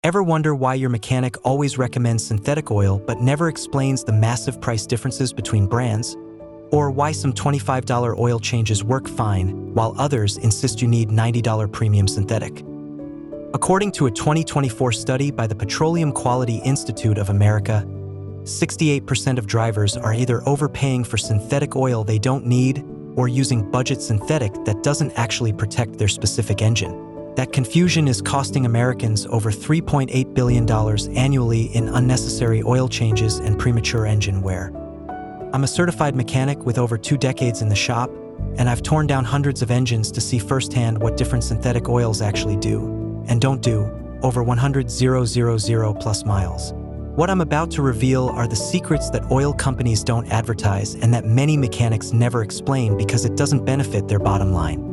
Ever wonder why your mechanic always recommends synthetic oil but never explains the massive price differences between brands? Or why some $25 oil changes work fine while others insist you need $90 premium synthetic? According to a 2024 study by the Petroleum Quality Institute of America, 68% of drivers are either overpaying for synthetic oil they don't need or using budget synthetic that doesn't actually protect their specific engine. That confusion is costing Americans over $3.8 billion annually in unnecessary oil changes and premature engine wear. I'm a certified mechanic with over 2 decades in the shop, and I've torn down hundreds of engines to see firsthand what different synthetic oils actually do and don't do over 100,000 plus miles. What I'm about to reveal are the secrets that oil companies don't advertise and that many mechanics never explain because it doesn't benefit their bottom line.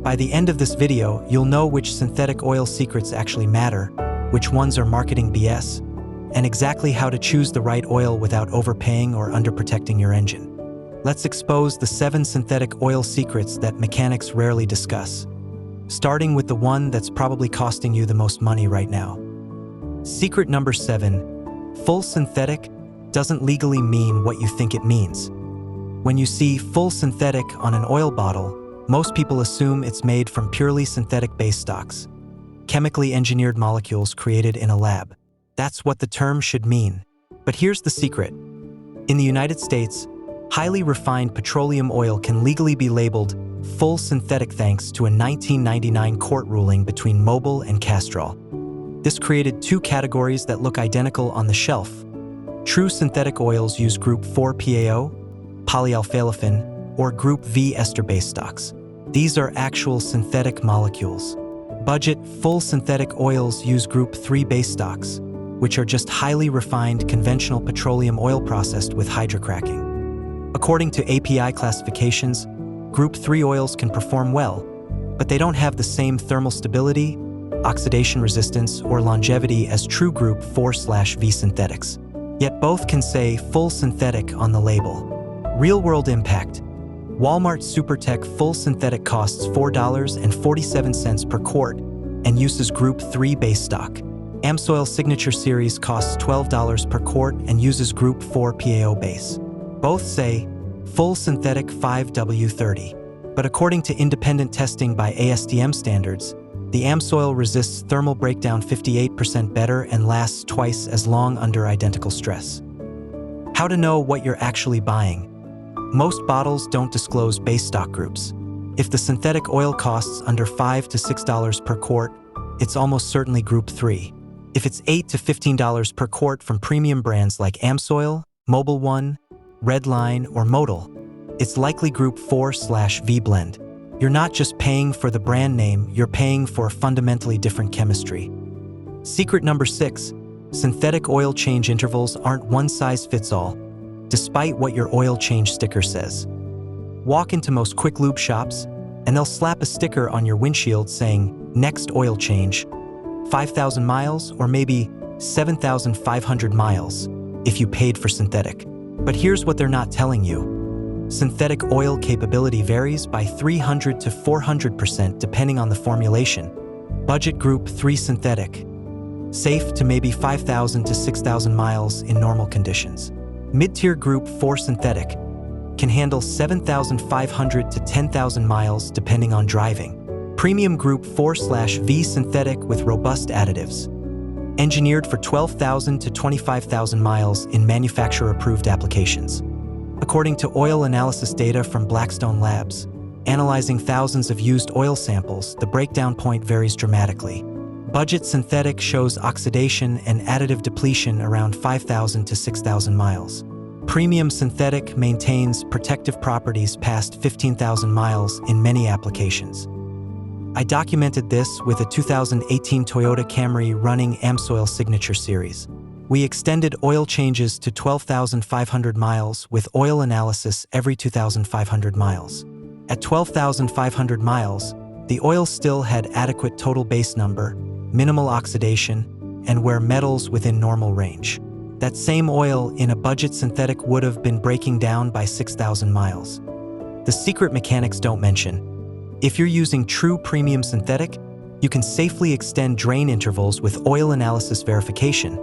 By the end of this video, you'll know which synthetic oil secrets actually matter, which ones are marketing BS, and exactly how to choose the right oil without overpaying or underprotecting your engine. Let's expose the 7 synthetic oil secrets that mechanics rarely discuss, starting with the one that's probably costing you the most money right now. Secret number 7, full synthetic doesn't legally mean what you think it means. When you see full synthetic on an oil bottle, most people assume it's made from purely synthetic base stocks, chemically engineered molecules created in a lab. That's what the term should mean. But here's the secret. In the United States, highly refined petroleum oil can legally be labeled full synthetic thanks to a 1999 court ruling between Mobil and Castrol. This created 2 categories that look identical on the shelf. True synthetic oils use Group 4 PAO, polyalphalafin, or Group V ester base stocks. These are actual synthetic molecules. Budget, full synthetic oils use Group 3 base stocks, which are just highly refined conventional petroleum oil processed with hydrocracking. According to API classifications, Group 3 oils can perform well, but they don't have the same thermal stability, oxidation resistance, or longevity as true Group 4/V synthetics. Yet both can say full synthetic on the label. Real-world impact. Walmart SuperTech full synthetic costs $4.47 per quart and uses Group 3 base stock. AmSoil Signature Series costs $12 per quart and uses Group 4 PAO base. Both say full synthetic 5W30. But according to independent testing by ASTM standards, the AmSoil resists thermal breakdown 58% better and lasts twice as long under identical stress. How to know what you're actually buying. Most bottles don't disclose base stock groups. If the synthetic oil costs under $5 to $6 per quart, it's almost certainly Group 3. If it's $8 to $15 per quart from premium brands like AmSoil, Mobil 1, Redline, or Modal, it's likely Group 4/V blend. You're not just paying for the brand name, you're paying for a fundamentally different chemistry. Secret number 6, synthetic oil change intervals aren't one size fits all, despite what your oil change sticker says. Walk into most quick lube shops, and they'll slap a sticker on your windshield saying, next oil change, 5,000 miles or maybe 7,500 miles if you paid for synthetic. But here's what they're not telling you. Synthetic oil capability varies by 300 to 400% depending on the formulation. Budget Group 3 synthetic, safe to maybe 5,000 to 6,000 miles in normal conditions. Mid-tier Group 4 synthetic can handle 7,500 to 10,000 miles depending on driving. Premium Group 4/V synthetic with robust additives, engineered for 12,000 to 25,000 miles in manufacturer-approved applications. According to oil analysis data from Blackstone Labs, analyzing thousands of used oil samples, the breakdown point varies dramatically. Budget synthetic shows oxidation and additive depletion around 5,000 to 6,000 miles. Premium synthetic maintains protective properties past 15,000 miles in many applications. I documented this with a 2018 Toyota Camry running AmSoil Signature Series. We extended oil changes to 12,500 miles with oil analysis every 2,500 miles. At 12,500 miles, the oil still had adequate total base number, minimal oxidation, and were metals within normal range. That same oil in a budget synthetic would have been breaking down by 6,000 miles. The secret mechanics don't mention. If you're using true premium synthetic, You can safely extend drain intervals with oil analysis verification,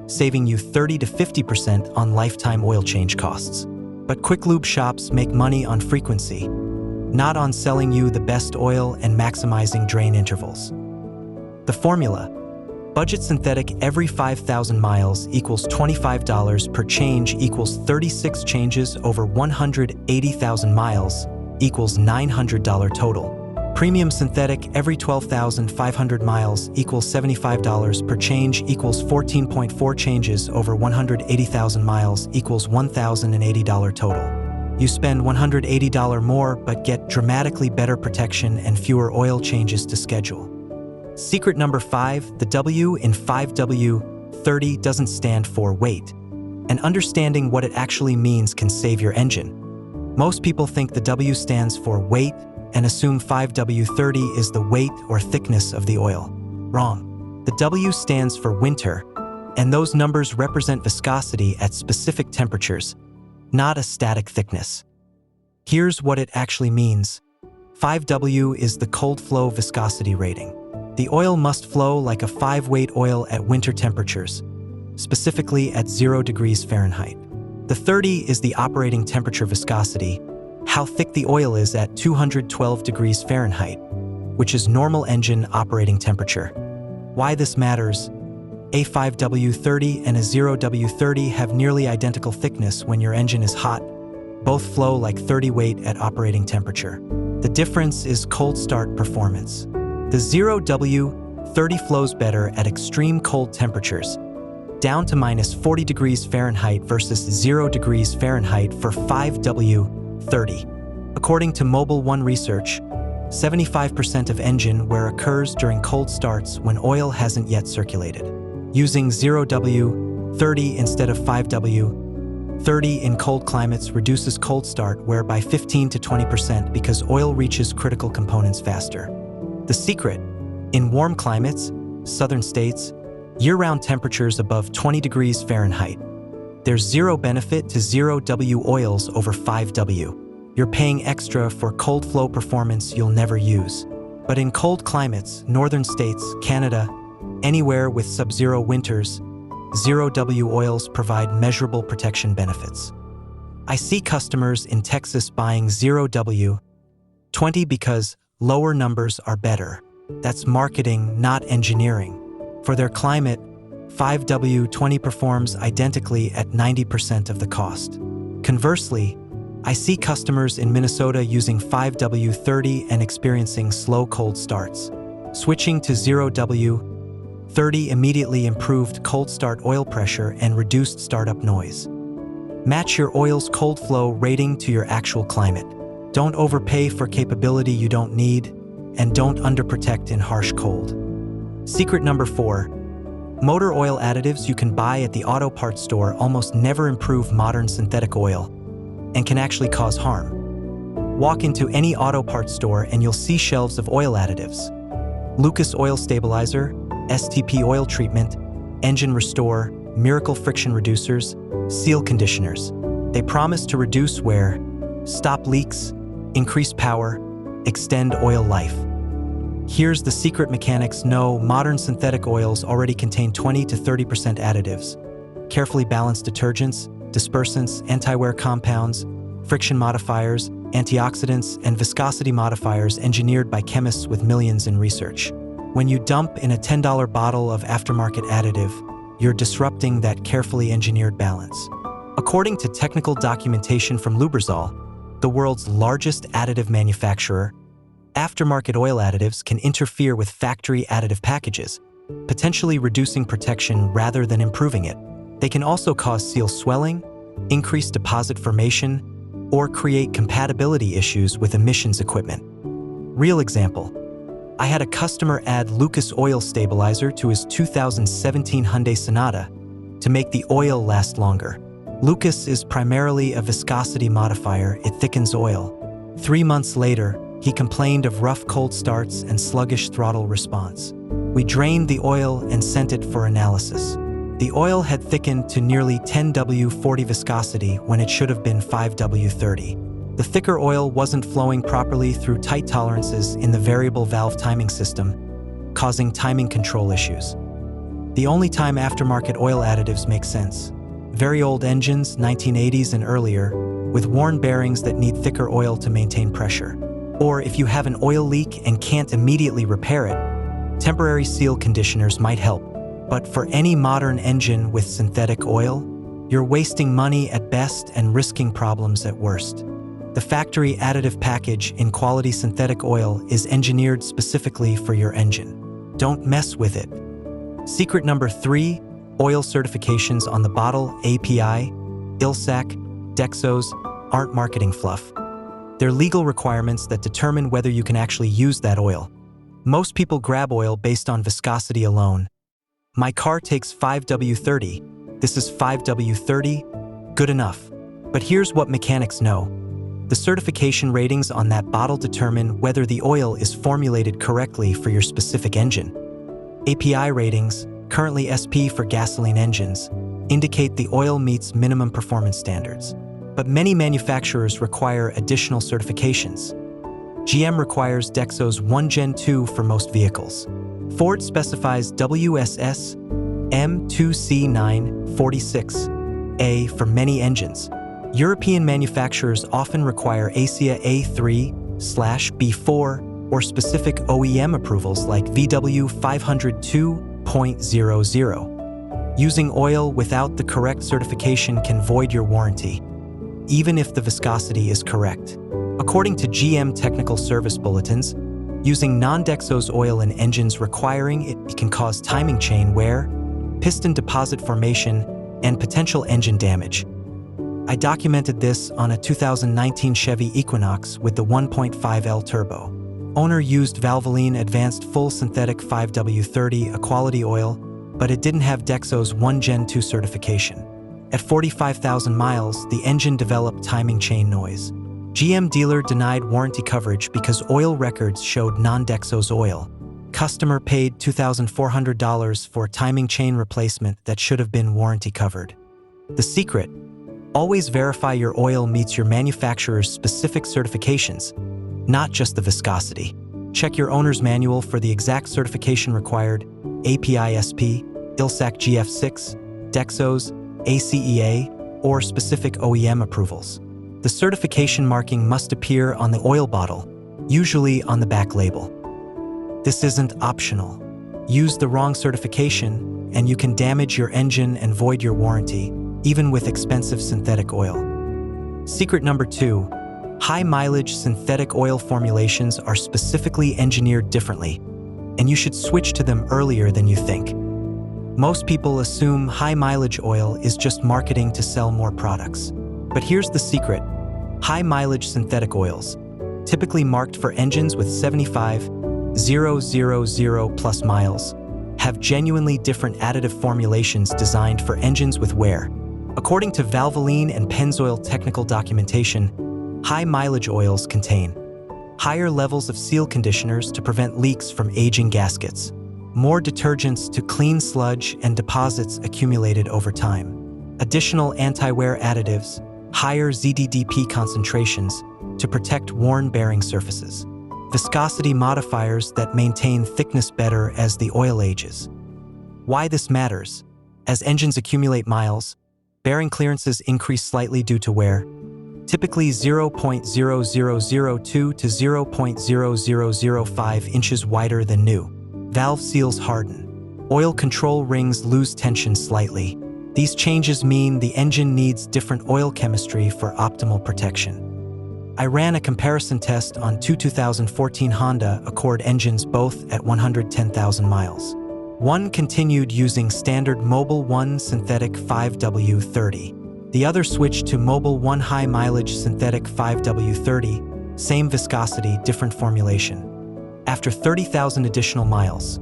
saving you 30 to 50% on lifetime oil change costs. But quick lube shops make money on frequency, not on selling you the best oil and maximizing drain intervals. The formula: budget synthetic every 5,000 miles equals $25 per change equals 36 changes over 180,000 miles equals $900 total. Premium synthetic every 12,500 miles equals $75 per change equals 14.4 changes over 180,000 miles equals $1,080 total. You spend $180 more but get dramatically better protection and fewer oil changes to schedule. Secret number 5, the W in 5W30 doesn't stand for weight, and understanding what it actually means can save your engine. Most people think the W stands for weight and assume 5W30 is the weight or thickness of the oil. Wrong. The W stands for winter, and those numbers represent viscosity at specific temperatures, not a static thickness. Here's what it actually means. 5W is the cold flow viscosity rating. The oil must flow like a 5-weight oil at winter temperatures, specifically at 0 degrees Fahrenheit. The 30 is the operating temperature viscosity, how thick the oil is at 212 degrees Fahrenheit, which is normal engine operating temperature. Why this matters: a 5W30 and a 0W30 have nearly identical thickness when your engine is hot. Both flow like 30 weight at operating temperature. The difference is cold start performance. The 0W30 flows better at extreme cold temperatures, down to minus 40 degrees Fahrenheit versus 0 degrees Fahrenheit for 5W30. According to Mobil 1 research, 75% of engine wear occurs during cold starts when oil hasn't yet circulated. Using 0W30 instead of 5W30 in cold climates reduces cold start wear by 15 to 20% because oil reaches critical components faster. The secret: in warm climates, southern states, year-round temperatures above 20 degrees Fahrenheit, there's zero benefit to 0W oils over 5W. You're paying extra for cold flow performance you'll never use. But in cold climates, northern states, Canada, anywhere with sub-zero winters, 0W oils provide measurable protection benefits. I see customers in Texas buying 0W20 because lower numbers are better. That's marketing, not engineering. For their climate, 5W20 performs identically at 90% of the cost. Conversely, I see customers in Minnesota using 5W30 and experiencing slow cold starts. Switching to 0W30 immediately improved cold start oil pressure and reduced startup noise. Match your oil's cold flow rating to your actual climate. Don't overpay for capability you don't need, and don't underprotect in harsh cold. Secret number 4. Motor oil additives you can buy at the auto parts store almost never improve modern synthetic oil and can actually cause harm. Walk into any auto parts store and you'll see shelves of oil additives. Lucas Oil Stabilizer, STP oil treatment, engine restore, miracle friction reducers, seal conditioners. They promise to reduce wear, stop leaks, increase power, extend oil life. Here's the secret mechanics: no, modern synthetic oils already contain 20 to 30% additives, carefully balanced detergents, dispersants, anti-wear compounds, friction modifiers, antioxidants, and viscosity modifiers engineered by chemists with millions in research. When you dump in a $10 bottle of aftermarket additive, you're disrupting that carefully engineered balance. According to technical documentation from Lubrizol, the world's largest additive manufacturer, aftermarket oil additives can interfere with factory additive packages, potentially reducing protection rather than improving it. They can also cause seal swelling, increase deposit formation, or create compatibility issues with emissions equipment. Real example: I had a customer add Lucas Oil Stabilizer to his 2017 Hyundai Sonata to make the oil last longer. Lucas is primarily a viscosity modifier. It thickens oil. 3 months later, he complained of rough cold starts and sluggish throttle response. We drained the oil and sent it for analysis. The oil had thickened to nearly 10W40 viscosity when it should have been 5W30. The thicker oil wasn't flowing properly through tight tolerances in the variable valve timing system, causing timing control issues. The only time aftermarket oil additives make sense: very old engines, 1980s and earlier, with worn bearings that need thicker oil to maintain pressure. Or if you have an oil leak and can't immediately repair it, temporary seal conditioners might help. But for any modern engine with synthetic oil, you're wasting money at best and risking problems at worst. The factory additive package in quality synthetic oil is engineered specifically for your engine. Don't mess with it. Secret number 3, oil certifications on the bottle, API, ILSAC, Dexos, aren't marketing fluff. They're legal requirements that determine whether you can actually use that oil. Most people grab oil based on viscosity alone. My car takes 5W30. This is 5W30, good enough. But here's what mechanics know. The certification ratings on that bottle determine whether the oil is formulated correctly for your specific engine. API ratings, currently SP for gasoline engines, indicate the oil meets minimum performance standards. But many manufacturers require additional certifications. GM requires Dexos 1 Gen 2 for most vehicles. Ford specifies WSS M2C946A for many engines. European manufacturers often require ASEA A3/B4 or specific OEM approvals like VW 502.00. Using oil without the correct certification can void your warranty, even if the viscosity is correct. According to GM technical service bulletins, using non-Dexos oil in engines requiring it can cause timing chain wear, piston deposit formation, and potential engine damage. I documented this on a 2019 Chevy Equinox with the 1.5L turbo. Owner used Valvoline Advanced Full Synthetic 5W30, a quality oil, but it didn't have Dexos 1 Gen 2 certification. At 45,000 miles, the engine developed timing chain noise. GM dealer denied warranty coverage because oil records showed non-Dexos oil. Customer paid $2,400 for timing chain replacement that should have been warranty covered. The secret: always verify your oil meets your manufacturer's specific certifications, not just the viscosity. Check your owner's manual for the exact certification required: API SP, ILSAC GF6, Dexos, ACEA, or specific OEM approvals. The certification marking must appear on the oil bottle, usually on the back label. This isn't optional. Use the wrong certification, and you can damage your engine and void your warranty, even with expensive synthetic oil. Secret number 2, high-mileage synthetic oil formulations are specifically engineered differently, and you should switch to them earlier than you think. Most people assume high-mileage oil is just marketing to sell more products. But here's the secret: high-mileage synthetic oils, typically marked for engines with 75,000 plus miles, have genuinely different additive formulations designed for engines with wear. According to Valvoline and Pennzoil technical documentation, high-mileage oils contain higher levels of seal conditioners to prevent leaks from aging gaskets, more detergents to clean sludge and deposits accumulated over time, additional anti-wear additives, higher ZDDP concentrations to protect worn bearing surfaces, viscosity modifiers that maintain thickness better as the oil ages. Why this matters: as engines accumulate miles, bearing clearances increase slightly due to wear, typically 0.0002 to 0.0005 inches wider than new. Valve seals harden. Oil control rings lose tension slightly. These changes mean the engine needs different oil chemistry for optimal protection. I ran a comparison test on two 2014 Honda Accord engines, both at 110,000 miles. One continued using standard Mobil 1 synthetic 5W30. The other switched to Mobil 1 high-mileage synthetic 5W30, same viscosity, different formulation. After 30,000 additional miles,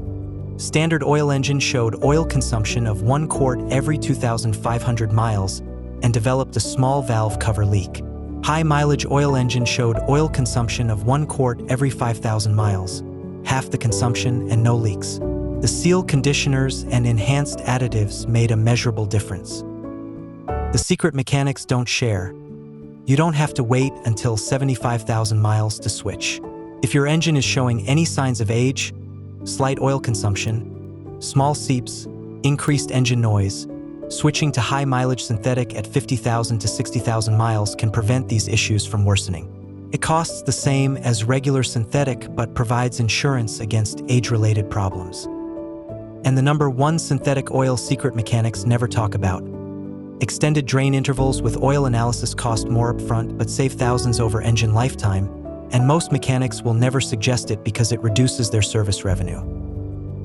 standard oil engine showed oil consumption of 1 quart every 2,500 miles and developed a small valve cover leak. High-mileage oil engine showed oil consumption of 1 quart every 5,000 miles, half the consumption and no leaks. The seal conditioners and enhanced additives made a measurable difference. The secret mechanics don't share. You don't have to wait until 75,000 miles to switch. If your engine is showing any signs of age, slight oil consumption, small seeps, increased engine noise. Switching to high-mileage synthetic at 50,000 to 60,000 miles can prevent these issues from worsening. It costs the same as regular synthetic but provides insurance against age-related problems. And the number one synthetic oil secret mechanics never talk about. Extended drain intervals with oil analysis cost more upfront but save thousands over engine lifetime, and most mechanics will never suggest it because it reduces their service revenue.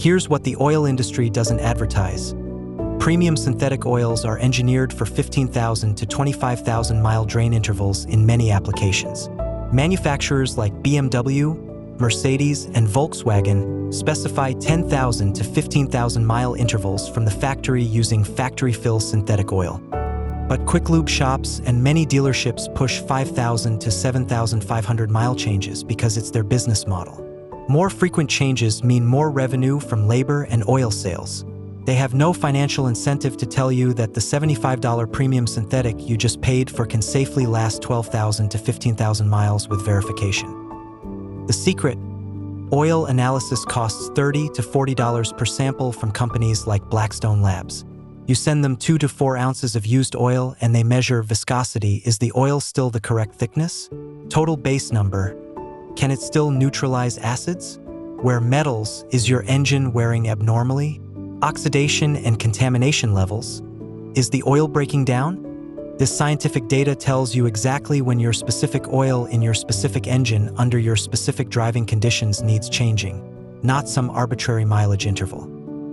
Here's what the oil industry doesn't advertise. Premium synthetic oils are engineered for 15,000 to 25,000 mile drain intervals in many applications. Manufacturers like BMW, Mercedes, and Volkswagen specify 10,000 to 15,000 mile intervals from the factory using factory-fill synthetic oil. But quick lube shops and many dealerships push 5,000 to 7,500 mile changes because it's their business model. More frequent changes mean more revenue from labor and oil sales. They have no financial incentive to tell you that the $75 premium synthetic you just paid for can safely last 12,000 to 15,000 miles with verification. The secret: oil analysis costs $30 to $40 per sample from companies like Blackstone Labs. You send them 2 to 4 ounces of used oil and they measure viscosity. Is the oil still the correct thickness? Total base number. Can it still neutralize acids? Where metals, is your engine wearing abnormally? Oxidation and contamination levels. Is the oil breaking down? This scientific data tells you exactly when your specific oil in your specific engine under your specific driving conditions needs changing, not some arbitrary mileage interval.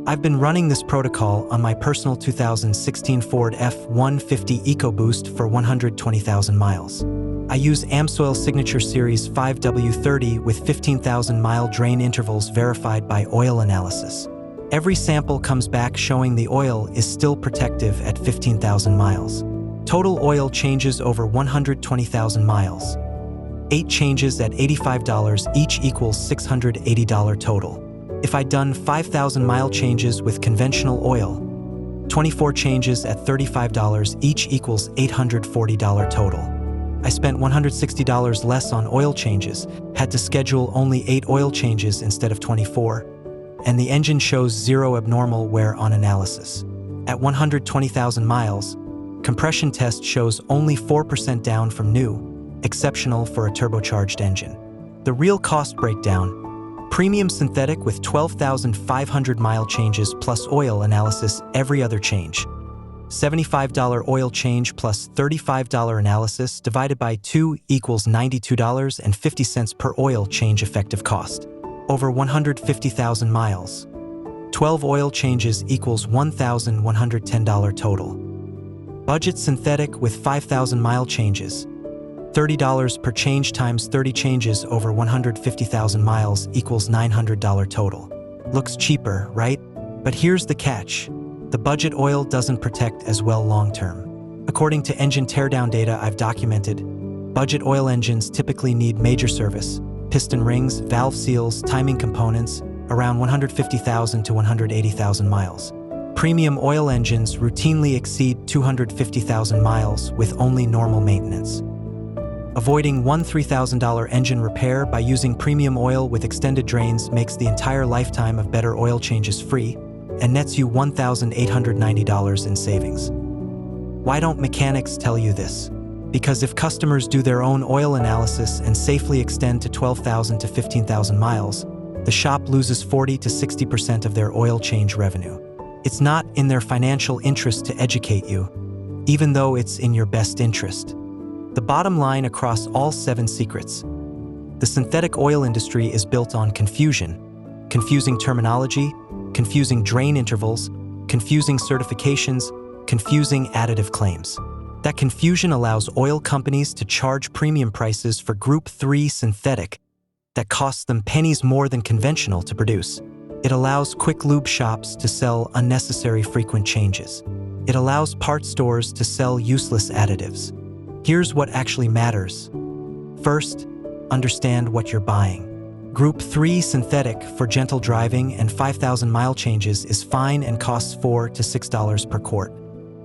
I've been running this protocol on my personal 2016 Ford F-150 EcoBoost for 120,000 miles. I use AmSoil Signature Series 5W30 with 15,000 mile drain intervals verified by oil analysis. Every sample comes back showing the oil is still protective at 15,000 miles. Total oil changes over 120,000 miles. 8 changes at $85 each equals $680 total. If I'd done 5,000 mile changes with conventional oil, 24 changes at $35 each equals $840 total. I spent $160 less on oil changes, had to schedule only 8 oil changes instead of 24, and the engine shows 0 abnormal wear on analysis. At 120,000 miles, compression test shows only 4% down from new, exceptional for a turbocharged engine. The real cost breakdown: premium synthetic with 12,500 mile changes plus oil analysis every other change. $75 oil change plus $35 analysis divided by 2 equals $92.50 per oil change effective cost. Over 150,000 miles. 12 oil changes equals $1,110 total. Budget synthetic with 5,000 mile changes. $30 per change times 30 changes over 150,000 miles equals $900 total. Looks cheaper, right? But here's the catch. The budget oil doesn't protect as well long-term. According to engine teardown data I've documented, budget oil engines typically need major service: piston rings, valve seals, timing components, around 150,000 to 180,000 miles. Premium oil engines routinely exceed 250,000 miles with only normal maintenance. Avoiding one $3,000 engine repair by using premium oil with extended drains makes the entire lifetime of better oil changes free and nets you $1,890 in savings. Why don't mechanics tell you this? Because if customers do their own oil analysis and safely extend to 12,000 to 15,000 miles, the shop loses 40 to 60% of their oil change revenue. It's not in their financial interest to educate you, even though it's in your best interest. The bottom line across all 7 secrets: the synthetic oil industry is built on confusion, confusing terminology, confusing drain intervals, confusing certifications, confusing additive claims. That confusion allows oil companies to charge premium prices for Group 3 synthetic that costs them pennies more than conventional to produce. It allows quick lube shops to sell unnecessary frequent changes. It allows parts stores to sell useless additives. Here's what actually matters. First, understand what you're buying. Group 3 synthetic for gentle driving and 5,000 mile changes is fine and costs $4 to $6 per quart.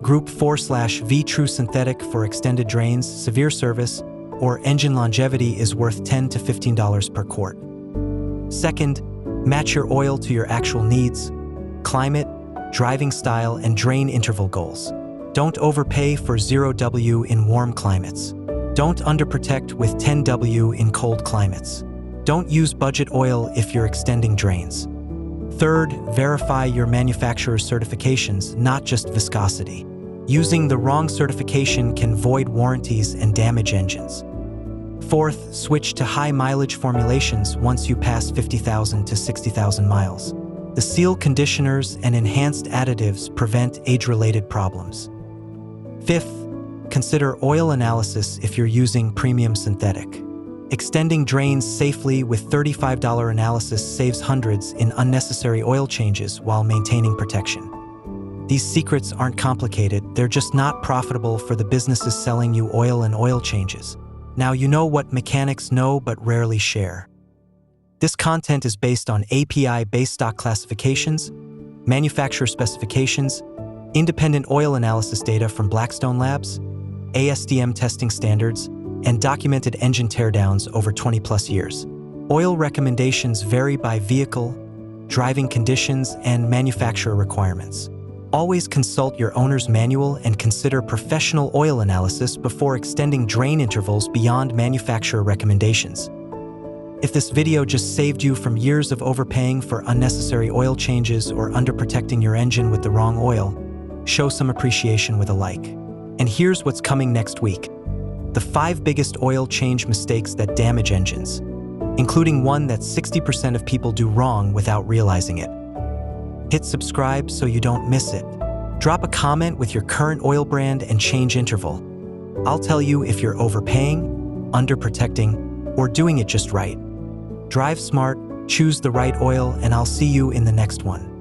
Group 4/V true synthetic for extended drains, severe service, or engine longevity is worth $10 to $15 per quart. Second, Match your oil to your actual needs, climate, driving style, and drain interval goals. Don't overpay for 0W in warm climates. Don't underprotect with 10W in cold climates. Don't use budget oil if you're extending drains. Third, verify your manufacturer's certifications, not just viscosity. Using the wrong certification can void warranties and damage engines. Fourth, switch to high-mileage formulations once you pass 50,000 to 60,000 miles. The seal conditioners and enhanced additives prevent age-related problems. Fifth, consider oil analysis if you're using premium synthetic. Extending drains safely with $35 analysis saves hundreds in unnecessary oil changes while maintaining protection. These secrets aren't complicated, they're just not profitable for the businesses selling you oil and oil changes. Now you know what mechanics know but rarely share. This content is based on API-based stock classifications, manufacturer specifications, independent oil analysis data from Blackstone Labs, ASTM testing standards, and documented engine teardowns over 20+ years. Oil recommendations vary by vehicle, driving conditions, and manufacturer requirements. Always consult your owner's manual and consider professional oil analysis before extending drain intervals beyond manufacturer recommendations. If this video just saved you from years of overpaying for unnecessary oil changes or underprotecting your engine with the wrong oil, show some appreciation with a like. And here's what's coming next week. The 5 biggest oil change mistakes that damage engines, including one that 60% of people do wrong without realizing it. Hit subscribe so you don't miss it. Drop a comment with your current oil brand and change interval. I'll tell you if you're overpaying, underprotecting, or doing it just right. Drive smart, choose the right oil, and I'll see you in the next one.